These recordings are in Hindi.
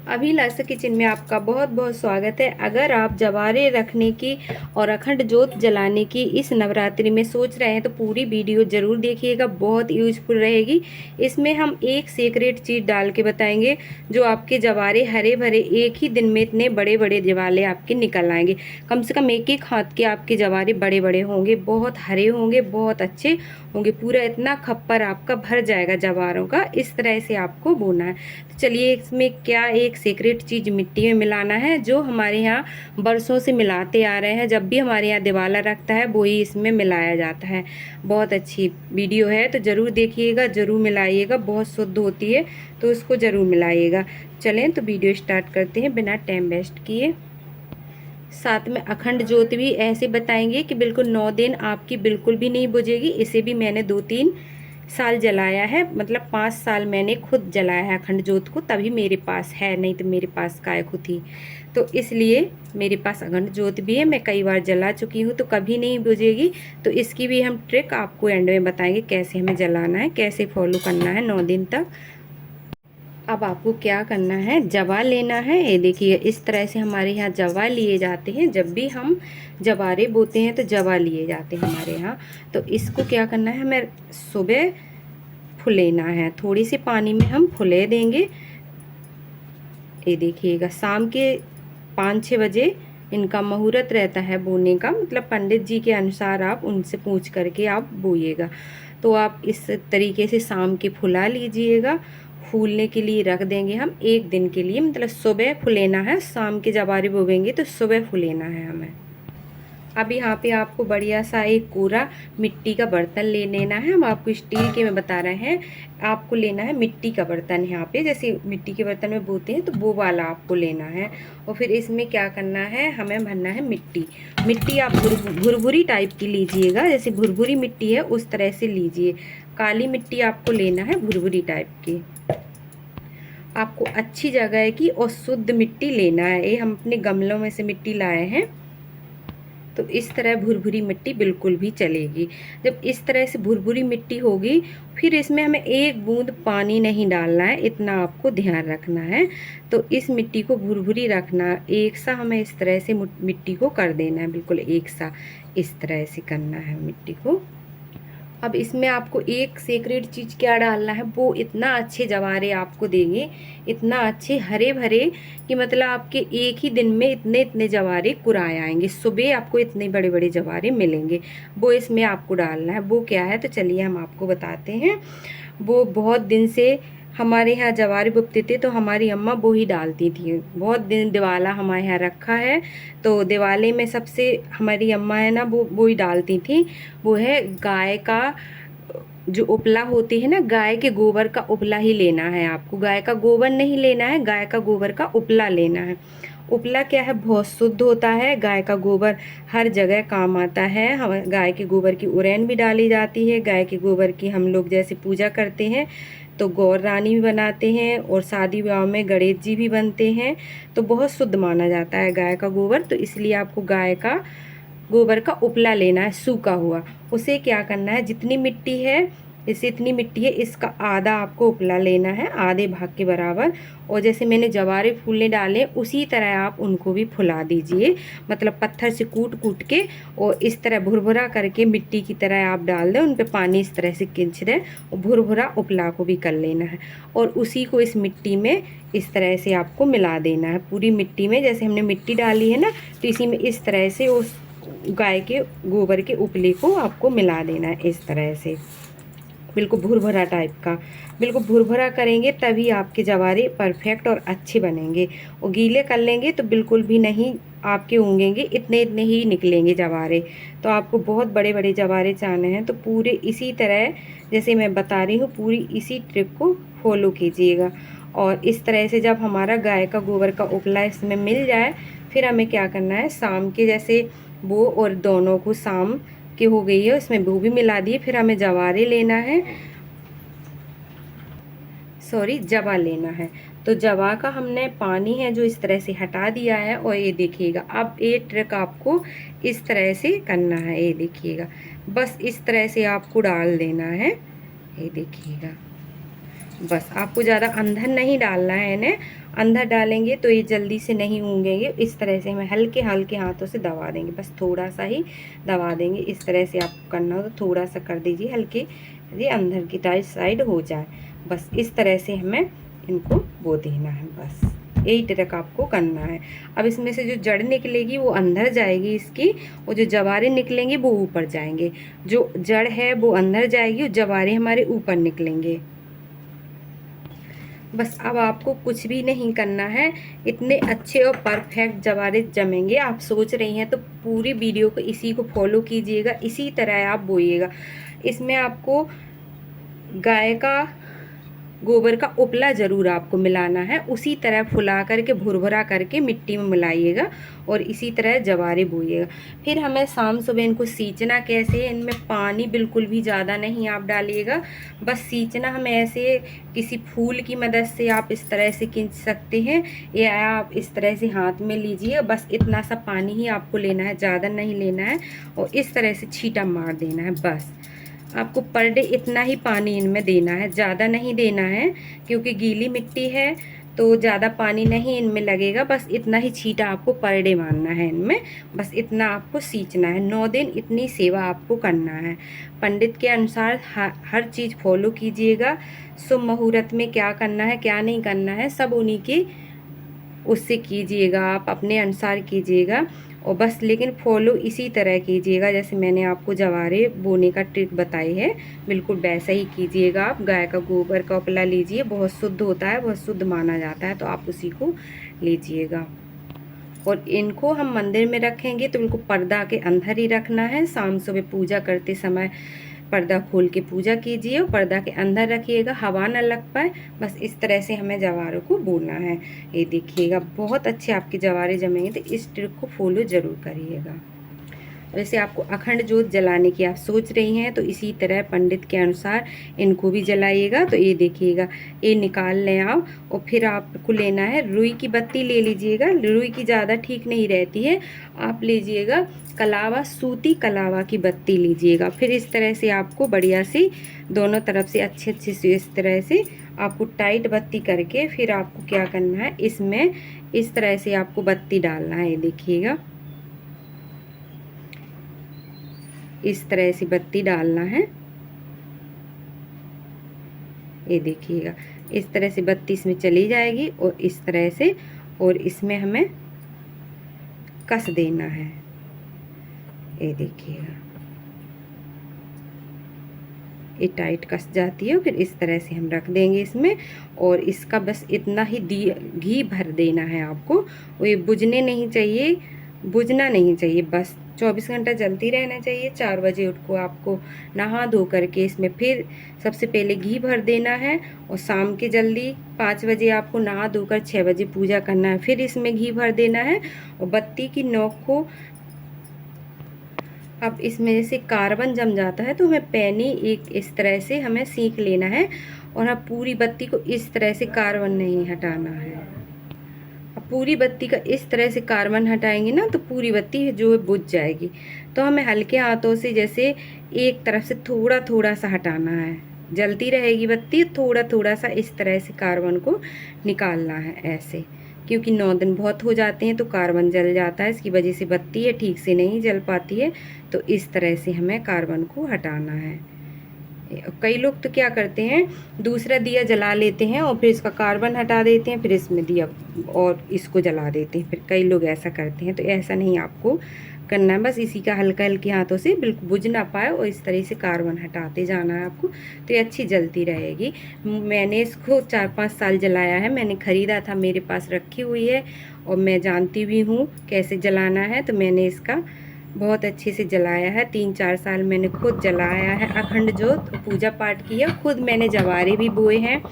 अभिलाषा किचन में आपका बहुत बहुत स्वागत है। अगर आप जवारे रखने की और अखंड जोत जलाने की इस नवरात्रि में सोच रहे हैं तो पूरी वीडियो ज़रूर देखिएगा, बहुत यूजफुल रहेगी। इसमें हम एक सीक्रेट चीज़ डाल के बताएंगे जो आपके जवारे हरे भरे एक ही दिन में इतने बड़े बड़े जवाले आपके निकल आएंगे। कम से कम एक एक हाथ के आपके जवारे बड़े बड़े होंगे, बहुत हरे होंगे, बहुत अच्छे होंगे। पूरा इतना खप्पर आपका भर जाएगा जवारों का। इस तरह से आपको बोना है। तो चलिए, इसमें क्या एक सीक्रेट चीज़ मिट्टी में मिलाना है जो हमारे यहाँ बरसों से मिलाते आ रहे हैं। जब भी हमारे यहाँ दिवाला रखता है वो ही इसमें मिलाया जाता है। बहुत अच्छी वीडियो है, तो ज़रूर देखिएगा, ज़रूर मिलाइएगा। बहुत शुद्ध होती है तो उसको ज़रूर मिलाइएगा। चलें तो वीडियो स्टार्ट करते हैं बिना टाइम वेस्ट किए। साथ में अखंड ज्योत भी ऐसे बताएंगे कि बिल्कुल 9 दिन आपकी बिल्कुल भी नहीं बुझेगी। इसे भी मैंने 2-3 साल जलाया है, मतलब 5 साल मैंने खुद जलाया है अखंड ज्योत को, तभी मेरे पास है, नहीं तो मेरे पास काय को थी। तो इसलिए मेरे पास अखंड ज्योत भी है, मैं कई बार जला चुकी हूँ, तो कभी नहीं बुझेगी। तो इसकी भी हम ट्रिक आपको एंड में बताएंगे कैसे हमें जलाना है, कैसे फॉलो करना है 9 दिन तक। अब आपको क्या करना है, जवा लेना है। ये देखिए, इस तरह से हमारे यहाँ जवा लिए जाते हैं। जब भी हम जवारे बोते हैं तो जवा लिए जाते हैं हमारे यहाँ। तो इसको क्या करना है, हमें सुबह फुलेना है। थोड़ी सी पानी में हम फुले देंगे। ये देखिएगा, शाम के 5-6 बजे इनका मुहूर्त रहता है बोने का, मतलब पंडित जी के अनुसार आप उनसे पूछ करके आप बोइएगा। तो आप इस तरीके से शाम के फुला लीजिएगा। फूलने के लिए रख देंगे हम 1 दिन के लिए, मतलब सुबह फुलेना है। शाम के जवारे बोवेंगे तो सुबह फुलेना है हमें। अब यहाँ पे आपको बढ़िया सा एक कोरा मिट्टी का बर्तन ले लेना है। हम आपको स्टील के में बता रहे हैं, आपको लेना है मिट्टी का बर्तन। यहाँ पे जैसे मिट्टी के बर्तन में बोते हैं तो वो वाला आपको लेना है। और फिर इसमें क्या करना है, हमें भरना है मिट्टी। मिट्टी आप भुरभुरी टाइप की लीजिएगा, जैसे भुरभुरी मिट्टी है उस तरह से लीजिए। काली मिट्टी आपको लेना है भुरभुरी टाइप की। आपको अच्छी जगह की और शुद्ध मिट्टी लेना है। ये हम अपने गमलों में से मिट्टी लाए हैं। तो इस तरह भुरभुरी मिट्टी बिल्कुल भी चलेगी। जब इस तरह से भुरभुरी मिट्टी होगी, फिर इसमें हमें 1 बूंद पानी नहीं डालना है, इतना आपको ध्यान रखना है। तो इस मिट्टी को भुरभुरी रखना, एक सा हमें इस तरह से मिट्टी को कर देना है, बिल्कुल एक सा इस तरह से करना है मिट्टी को। अब इसमें आपको एक सीक्रेट चीज़ क्या डालना है, वो इतना अच्छे जवारे आपको देंगे, इतना अच्छे हरे भरे कि मतलब आपके एक ही दिन में इतने इतने जवारे कुराए आएंगे। सुबह आपको इतने बड़े बड़े जवारे मिलेंगे। वो इसमें आपको डालना है। वो क्या है, तो चलिए हम आपको बताते हैं। वो बहुत दिन से हमारे यहाँ जवारे बुनते थे, तो हमारी अम्मा वो ही डालती थी। बहुत दिन दिवाला हमारे यहाँ रखा है, तो दिवाले में सबसे हमारी अम्मा है ना, वो ही डालती थी। वो है गाय का जो उपला होती है ना, गाय के गोबर का उपला ही लेना है आपको। गाय का गोबर नहीं लेना है, गाय का गोबर का उपला लेना है। उपला क्या है, बहुत शुद्ध होता है। गाय का गोबर हर जगह काम आता है। हम गाय के गोबर की उरैन भी डाली जाती है। गाय के गोबर की हम लोग जैसे पूजा करते हैं तो गौर रानी भी बनाते हैं, और शादी विवाह में गणेश जी भी बनते हैं। तो बहुत शुद्ध माना जाता है गाय का गोबर। तो इसलिए आपको गाय का गोबर का उपला लेना है, सूखा हुआ। उसे क्या करना है, जितनी मिट्टी है, जैसे इतनी मिट्टी है, इसका आधा आपको उपला लेना है, आधे भाग के बराबर। और जैसे मैंने जवारे फूलने डाले उसी तरह आप उनको भी फुला दीजिए, मतलब पत्थर से कूट कूट के और इस तरह भुरभुरा करके मिट्टी की तरह आप डाल दें। उन पे पानी इस तरह से खींच दें और भुरभुरा उपला को भी कर लेना है। और उसी को इस मिट्टी में इस तरह से आपको मिला देना है। पूरी मिट्टी में जैसे हमने मिट्टी डाली है ना, तो इसी में इस तरह से उस गाय के गोबर के उपले को आपको मिला देना है इस तरह से, बिल्कुल भुरभुरा टाइप का। बिल्कुल भुरभुरा करेंगे तभी आपके जवारे परफेक्ट और अच्छे बनेंगे। और गीले कर लेंगे तो बिल्कुल भी नहीं आपके होंगेंगे, इतने इतने ही निकलेंगे जवारे। तो आपको बहुत बड़े बड़े जवारे चाहने हैं तो पूरे इसी तरह जैसे मैं बता रही हूँ, पूरी इसी ट्रिक को फॉलो कीजिएगा। और इस तरह से जब हमारा गाय का गोबर का उपला इसमें मिल जाए, फिर हमें क्या करना है, शाम के जैसे वो और दोनों को शाम की हो गई है, उसमें वो भी मिला दिए। फिर हमें जवारे लेना है, सॉरी जवा लेना है। तो जवा का हमने पानी है जो इस तरह से हटा दिया है। और ये देखिएगा, अब ये ट्रिक आपको इस तरह से करना है। ये देखिएगा, बस इस तरह से आपको डाल देना है। ये देखिएगा, बस आपको ज़्यादा अंदर नहीं डालना है इन्हें, अंदर डालेंगे तो ये जल्दी से नहीं ऊँगेंगे। इस तरह से हमें हल्के हल्के हाथों से दबा देंगे, बस थोड़ा सा ही दबा देंगे। इस तरह से आपको करना हो तो थोड़ा सा कर दीजिए, हल्के ये अंदर की साइड हो जाए। बस इस तरह से हमें इनको बो देना है, बस यही ट्रिक आपको करना है। अब इसमें से जो जड़ निकलेगी वो अंदर जाएगी इसकी, और जो जवारे निकलेंगे वो ऊपर जाएंगे। जो जड़ है वो अंदर जाएगी और जवारे हमारे ऊपर निकलेंगे। बस अब आपको कुछ भी नहीं करना है, इतने अच्छे और परफेक्ट जवारे जमेंगे। आप सोच रही हैं तो पूरी वीडियो को इसी को फॉलो कीजिएगा, इसी तरह आप बोइएगा। इसमें आपको गाय का गोबर का उपला ज़रूर आपको मिलाना है, उसी तरह फुला करके भुरभुरा करके मिट्टी में मिलाइएगा और इसी तरह जवारे बोइएगा। फिर हमें शाम सुबह इनको सींचना कैसे है, इनमें पानी बिल्कुल भी ज़्यादा नहीं आप डालिएगा, बस सींचना हमें ऐसे किसी फूल की मदद से आप इस तरह से खींच सकते हैं, या आप इस तरह से हाथ में लीजिए। बस इतना सा पानी ही आपको लेना है, ज़्यादा नहीं लेना है, और इस तरह से छींटा मार देना है। बस आपको पर डे इतना ही पानी इनमें देना है, ज़्यादा नहीं देना है, क्योंकि गीली मिट्टी है तो ज़्यादा पानी नहीं इनमें लगेगा। बस इतना ही छींटा आपको पर डे मारना है इनमें, बस इतना आपको सींचना है। 9 दिन इतनी सेवा आपको करना है। पंडित के अनुसार हर चीज़ फॉलो कीजिएगा। शुभ मुहूर्त में क्या करना है क्या नहीं करना है सब उन्हीं के उससे कीजिएगा, आप अपने अनुसार कीजिएगा, और बस लेकिन फॉलो इसी तरह कीजिएगा जैसे मैंने आपको जवारे बोने का ट्रिक बताई है, बिल्कुल वैसा ही कीजिएगा। आप गाय का गोबर का उपला लीजिए, बहुत शुद्ध होता है, बहुत शुद्ध माना जाता है, तो आप उसी को लीजिएगा। और इनको हम मंदिर में रखेंगे तो इनको पर्दा के अंदर ही रखना है। शाम सुबह पूजा करते समय पर्दा खोल के पूजा कीजिए और पर्दा के अंदर रखिएगा, हवा न लग पाए। बस इस तरह से हमें जवारों को बोना है। ये देखिएगा बहुत अच्छे आपके जवारे जमेंगे, तो इस ट्रिक को फॉलो ज़रूर करिएगा। वैसे आपको अखंड जोत जलाने की आप सोच रही हैं तो इसी तरह पंडित के अनुसार इनको भी जलाइएगा। तो ये देखिएगा, ये निकाल लें आप, और फिर आपको लेना है रुई की बत्ती ले लीजिएगा। रुई की ज़्यादा ठीक नहीं रहती है, आप लीजिएगा कलावा, सूती कलावा की बत्ती लीजिएगा। फिर इस तरह से आपको बढ़िया सी दोनों तरफ से अच्छे अच्छे से इस तरह से आपको टाइट बत्ती करके फिर आपको क्या करना है, इसमें इस तरह से आपको बत्ती डालना है। ये देखिएगा इस तरह से बत्ती डालना है। ये देखिएगा इस तरह से बत्ती इसमें चली जाएगी, और इस तरह से, और इसमें हमें कस देना है। ये देखिएगा ये टाइट कस जाती है, फिर इस तरह से हम रख देंगे इसमें, और इसका बस इतना ही घी भर देना है आपको। वो ये बुझने नहीं चाहिए, बुझना नहीं चाहिए, बस 24 घंटा जलती रहना चाहिए। 4 बजे उठ को आपको नहा धो करके इसमें फिर सबसे पहले घी भर देना है, और शाम के जल्दी 5 बजे आपको नहा धोकर 6 बजे पूजा करना है, फिर इसमें घी भर देना है। और बत्ती की नोक को अब इसमें जैसे कार्बन जम जाता है तो हमें पैनी एक इस तरह से हमें सीख लेना है, और अब पूरी बत्ती को इस तरह से कार्बन नहीं हटाना है। अब पूरी बत्ती का इस तरह से कार्बन हटाएंगे ना तो पूरी बत्ती जो है बुझ जाएगी। तो हमें हल्के हाथों से जैसे एक तरफ से थोड़ा थोड़ा सा हटाना है, जलती रहेगी बत्ती, थोड़ा थोड़ा सा इस तरह से कार्बन को निकालना है ऐसे, क्योंकि 9 दिन बहुत हो जाते हैं तो कार्बन जल जाता है, इसकी वजह से बत्ती है ठीक से नहीं जल पाती है। तो इस तरह से हमें कार्बन को हटाना है। कई लोग तो क्या करते हैं, दूसरा दिया जला लेते हैं और फिर इसका कार्बन हटा देते हैं, फिर इसमें दिया और इसको जला देते हैं, फिर कई लोग ऐसा करते हैं। तो ऐसा नहीं आपको करना है, बस इसी का हल्का हल्के हाथों से बिल्कुल बुझ ना पाए और इस तरह से कार्बन हटाते जाना है आपको, तो ये अच्छी जलती रहेगी। मैंने इसको 4-5 साल जलाया है, मैंने ख़रीदा था, मेरे पास रखी हुई है, और मैं जानती भी हूँ कैसे जलाना है, तो मैंने इसका बहुत अच्छे से जलाया है। 3-4 साल मैंने खुद जलाया है अखंड जोत, पूजा पाठ किया, खुद मैंने जवारे भी बोए हैं,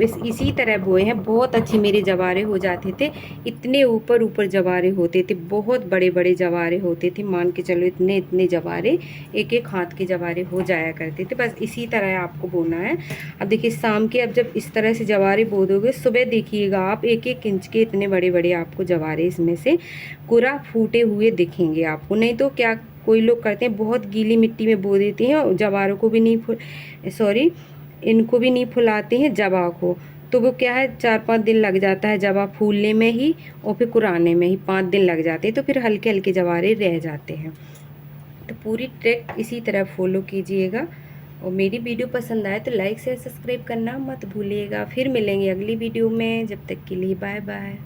इसी तरह बोए हैं। बहुत अच्छे मेरे जवारे हो जाते थे, इतने ऊपर ऊपर जवारे होते थे, बहुत बड़े बड़े जवारे होते थे, मान के चलो इतने इतने जवारे, एक एक हाथ के जवारे हो जाया करते थे। बस इसी तरह आपको बोना है। अब देखिए शाम के, अब जब इस तरह से जवारे बो दोगे, सुबह देखिएगा आप 1-1 इंच के इतने बड़े बड़े आपको जवारे इसमें से पूरा फूटे हुए दिखेंगे आपको। नहीं तो क्या कोई लोग करते हैं, बहुत गीली मिट्टी में बो देते हैं और जवारों को भी नहीं इनको भी नहीं फुलाते हैं जवा को, तो वो क्या है 4-5 दिन लग जाता है जवा फूलने में ही, और फिर कुराने में ही 5 दिन लग जाते हैं, तो फिर हल्के हल्के जवारे रह जाते हैं। तो पूरी ट्रिक इसी तरह फॉलो कीजिएगा। और मेरी वीडियो पसंद आए तो लाइक शेयर सब्सक्राइब करना मत भूलिएगा। फिर मिलेंगे अगली वीडियो में, जब तक के लिए बाय बाय।